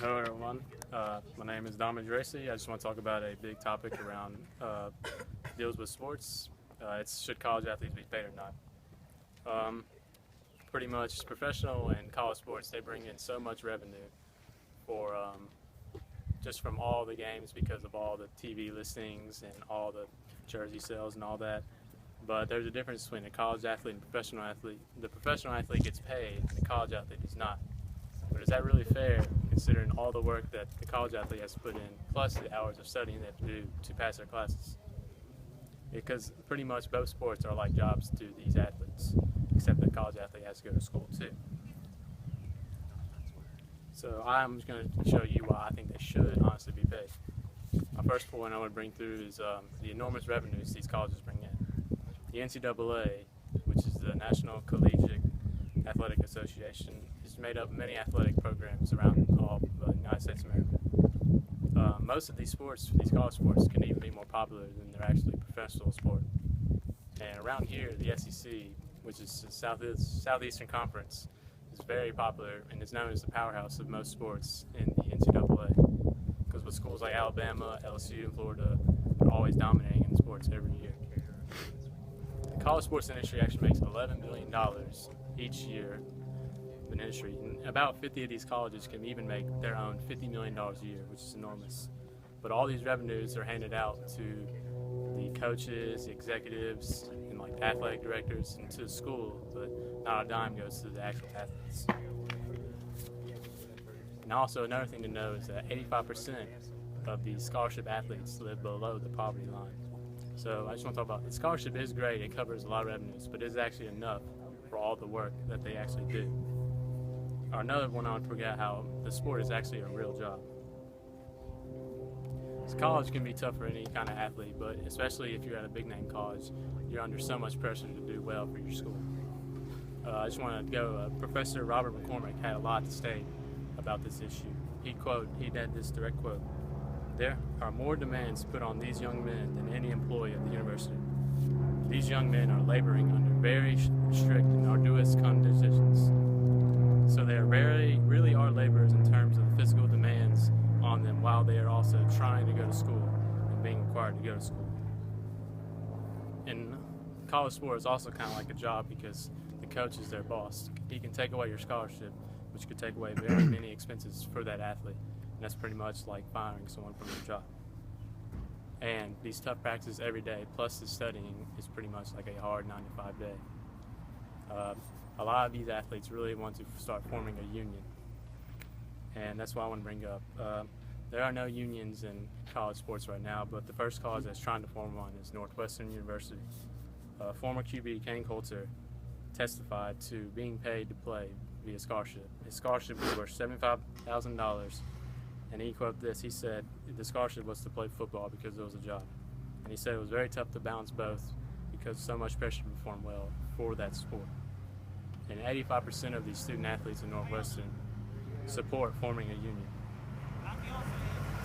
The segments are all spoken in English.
Hello everyone, my name is Dominic. Geraci. I just want to talk about a big topic around deals with sports. It's should college athletes be paid or not? Pretty much professional and college sports, they bring in so much revenue for just from all the games because of all the TV listings and all the jersey sales and all that. But there's a difference between a college athlete and a professional athlete. The professional athlete gets paid and the college athlete does not. But is that really fair considering all the work that the college athlete has to put in, plus the hours of studying they have to do to pass their classes? Because pretty much both sports are like jobs to these athletes, except the college athlete has to go to school too. So I'm just going to show you why I think they should honestly be paid. My first point I want to bring through is the enormous revenues these colleges bring in. The NCAA, which is the National Collegiate Athletic Association, is made up of many athletic programs around all the United States of America. Most of these sports, these college sports, can even be more popular than they're actually professional sport. And around here, the SEC, which is the Southeastern Conference, is very popular and is known as the powerhouse of most sports in the NCAA. Because with schools like Alabama, LSU, and Florida, they're always dominating in sports every year. The college sports industry actually makes $11 billion each year in the industry. And about 50 of these colleges can even make their own $50 million a year, which is enormous. But all these revenues are handed out to the coaches, the executives, and like the athletic directors and to the school, but not a dime goes to the actual athletes. And also another thing to know is that 85% of these scholarship athletes live below the poverty line. So I just want to talk about the scholarship is great, it covers a lot of revenues, but is actually enough for all the work that they actually do. Or another one I want to forget how the sport is actually a real job. So college can be tough for any kind of athlete, but especially if you're at a big name college, you're under so much pressure to do well for your school. I just want to go, Professor Robert McCormick had a lot to say about this issue. He had this direct quote: "There are more demands put on these young men than any employee at the university. These young men are laboring under very strict and arduous conditions. So they really are laborers in terms of the physical demands on them while they are also trying to go to school and being required to go to school." And college sport is also kind of like a job because the coach is their boss. He can take away your scholarship, which could take away very many expenses for that athlete. And that's pretty much like firing someone from their job. And these tough practices every day, plus the studying, is pretty much like a hard 9-to-5 day. A lot of these athletes really want to start forming a union. And that's what I want to bring up. There are no unions in college sports right now, but the first college that's trying to form one is Northwestern University. Former QB Kane Coulter testified to being paid to play via scholarship. His scholarship was worth $75,000. And he quoted this, he said the scholarship was to play football because it was a job. And he said it was very tough to balance both because so much pressure to perform well for that sport. And 85% of these student athletes in Northwestern support forming a union.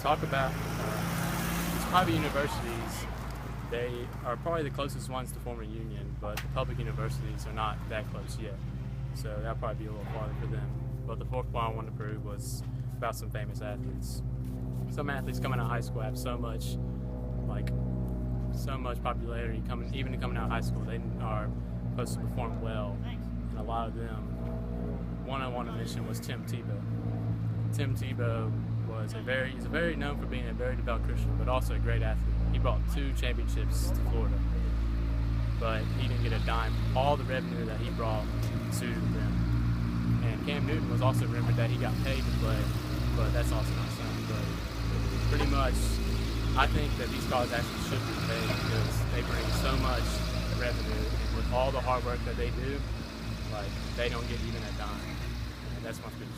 Talk about these private universities, they are probably the closest ones to form a union, but the public universities are not that close yet. So that'll probably be a little farther for them. But the fourth point I wanted to prove was about some famous athletes. Some athletes coming out of high school have so much popularity even coming out of high school. They are supposed to perform well, and a lot of them. One I want to mention was Tim Tebow. Tim Tebow he's very known for being a very devout Christian, but also a great athlete. He brought 2 championships to Florida, but he didn't get a dime from all the revenue that he brought to them. And Cam Newton was also rumored that he got paid to play, but that's also not something. But pretty much, I think that these colleges actually should be paid because they bring so much revenue, and with all the hard work that they do, they don't get even a dime. And that's my speech.